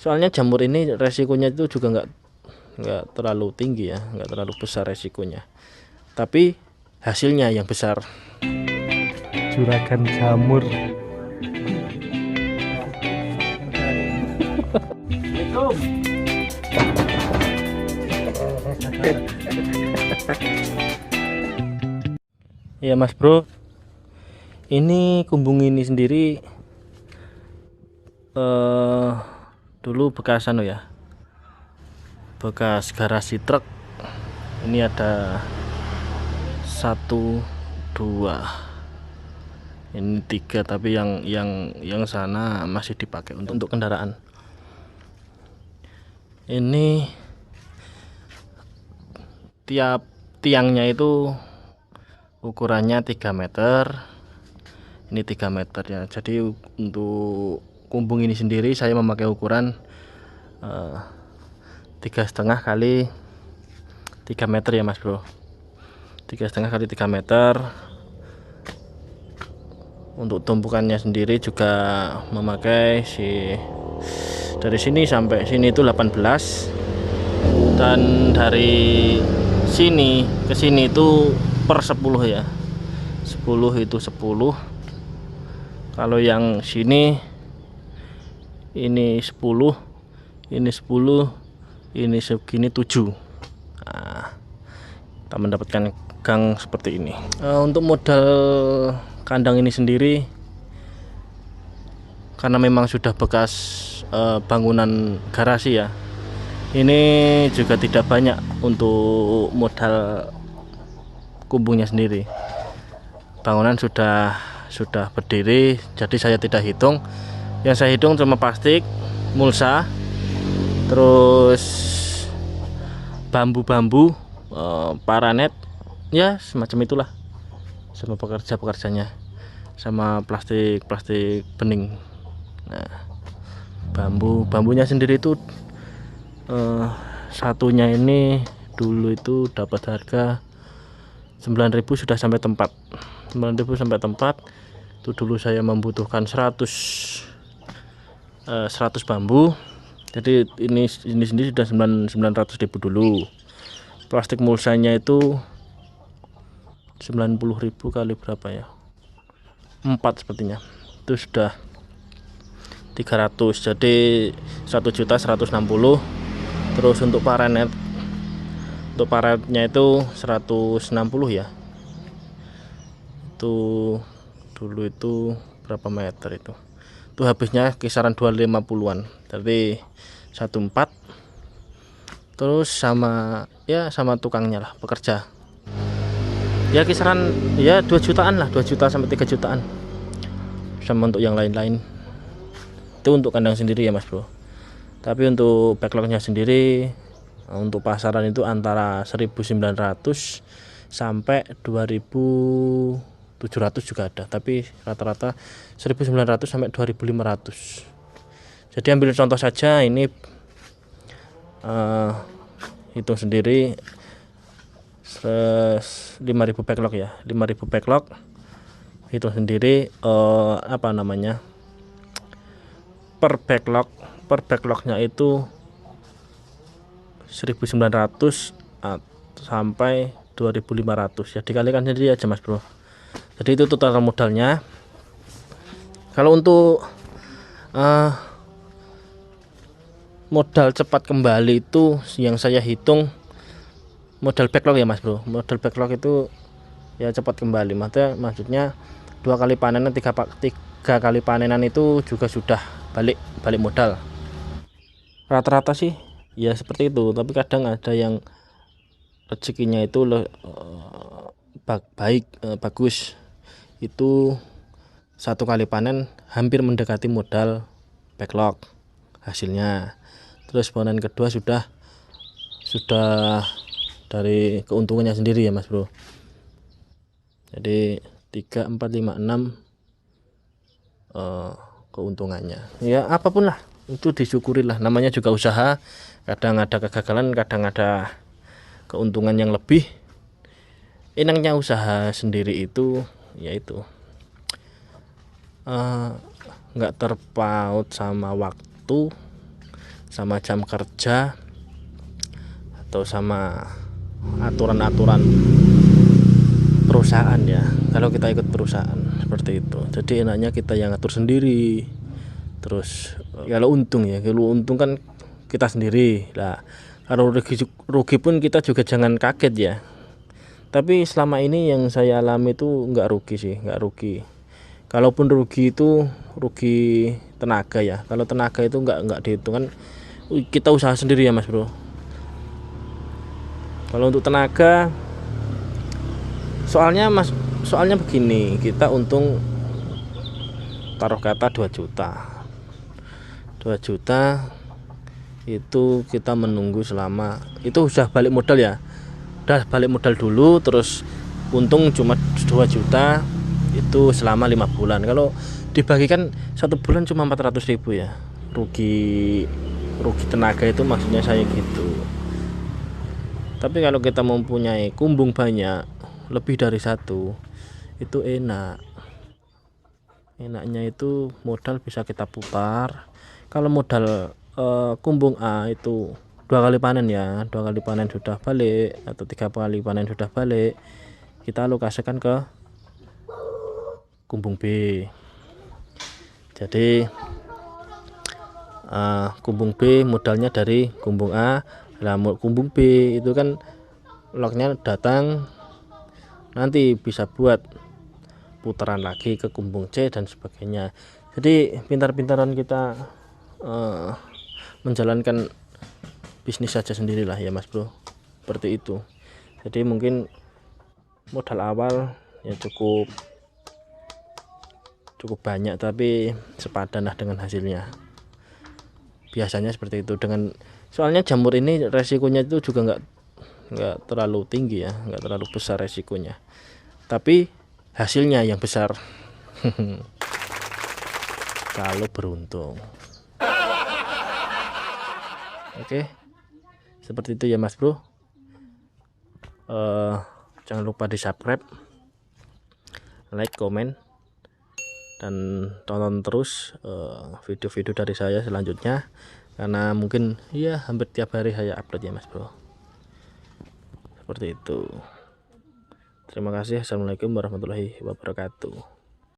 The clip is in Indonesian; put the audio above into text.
Soalnya jamur ini resikonya itu juga nggak terlalu tinggi ya, nggak terlalu besar resikonya, tapi hasilnya yang besar. Juragan jamur. Ya Mas Bro, ini kumbung ini sendiri dulu bekas ya, bekas garasi truk. Ini ada 1, 2, ini 3, tapi yang sana masih dipakai untuk kendaraan. Ini tiap tiangnya itu ukurannya 3 meter, ini 3 meter ya. Jadi untuk kumbung ini sendiri saya memakai ukuran 3,5 kali 3 meter ya Mas Bro, 3,5 kali 3 meter. Untuk tumpukannya sendiri juga memakai dari sini sampai sini itu 18, dan dari sini ke sini itu per 10 ya, 10 itu 10. Kalau yang sini ini 10, ini 10, ini segini 7. Nah, kita mendapatkan gang seperti ini. Untuk modal kandang ini sendiri, karena memang sudah bekas bangunan garasi ya, ini juga tidak banyak untuk modal kumbungnya sendiri. Bangunan sudah berdiri, jadi saya tidak hitung. Yang saya hitung cuma plastik, mulsa, terus bambu-bambu, paranet, ya semacam itulah, sama pekerjanya, sama plastik bening. Nah, bambunya sendiri itu satunya ini dulu itu dapat harga 9.000 sudah sampai tempat. 9.000 sampai tempat. Itu dulu saya membutuhkan 100 bambu. Jadi ini sendiri sudah 900.000 dulu. Plastik mulsanya itu 90.000 kali berapa ya? 4 sepertinya. Itu sudah 300, jadi 1.160.000. Terus untuk paretnya itu 160 ya. Itu dulu itu berapa meter itu habisnya kisaran 250-an, tapi 14. Terus sama tukangnya lah, pekerja ya kisaran ya 2 jutaan lah, 2 juta sampai 3 jutaan. Sama untuk yang lain-lain itu untuk kandang sendiri ya Mas Bro. Tapi untuk backlognya sendiri, untuk pasaran itu antara 1.900 sampai 2.700 juga ada, tapi rata-rata 1.900 sampai 2.500. Jadi ambil contoh saja, ini hitung sendiri 5.000 backlog ya, 5.000 backlog. Hitung sendiri per backlognya itu 1.900 sampai 2.500 ya, dikalikan sendiri aja Mas Bro. Jadi itu total modalnya. Kalau untuk modal cepat kembali itu yang saya hitung modal backlog ya Mas Bro. Modal backlog itu ya cepat kembali, maksudnya 2 kali panenan, 3 kali panenan itu juga sudah balik modal. Rata-rata sih ya seperti itu, tapi kadang ada yang rezekinya itu bagus, itu 1 kali panen hampir mendekati modal backlog hasilnya. Terus panen kedua sudah dari keuntungannya sendiri ya Mas Bro. Jadi 3, 4, 5, 6 keuntungannya ya, apapun lah itu disyukuri lah, namanya juga usaha. Kadang ada kegagalan, kadang ada keuntungan yang lebih. Enaknya usaha sendiri itu yaitu nggak terpaut sama waktu, sama jam kerja atau sama aturan-aturan perusahaan ya. Kalau kita ikut perusahaan seperti itu, jadi enaknya kita yang ngatur sendiri. Terus kalau untung ya, kalau untung kan kita sendiri lah. Kalau rugi pun kita juga jangan kaget ya. Tapi selama ini yang saya alami itu nggak rugi sih, nggak rugi. Kalaupun rugi itu rugi tenaga ya. Kalau tenaga itu nggak dihitung kan, kita usaha sendiri ya Mas Bro. Kalau untuk tenaga, soalnya begini, kita untung taruh kata 2 juta. 2 juta itu kita menunggu selama itu sudah balik modal ya. Udah balik modal dulu, terus untung cuma 2 juta itu selama 5 bulan. Kalau dibagikan 1 bulan cuma 400.000 ya. Rugi tenaga itu maksudnya saya gitu. Tapi kalau kita mempunyai kumbung banyak, lebih dari 1, itu enaknya itu modal bisa kita putar. Kalau modal kumbung A itu 2 kali panen ya, 2 kali panen sudah balik atau 3 kali panen sudah balik, kita alokasikan ke kumbung B. Jadi kumbung B modalnya dari kumbung A. Nah, kumbung B itu kan loknya datang, nanti bisa buat putaran lagi ke kumbung C dan sebagainya. Jadi pintar-pintaran kita menjalankan bisnis saja sendirilah ya Mas Bro, seperti itu. Jadi mungkin modal awal ya cukup banyak, tapi sepadan lah dengan hasilnya. Biasanya seperti itu. Soalnya jamur ini resikonya itu juga nggak terlalu tinggi ya, nggak terlalu besar resikonya, tapi hasilnya yang besar. Kalau beruntung. Oke, seperti itu ya Mas Bro. Jangan lupa di subscribe, like, komen, dan tonton terus video-video dari saya selanjutnya, karena mungkin ya hampir tiap hari saya upload ya Mas Bro. Seperti itu. Terima kasih. Assalamualaikum warahmatullahi wabarakatuh.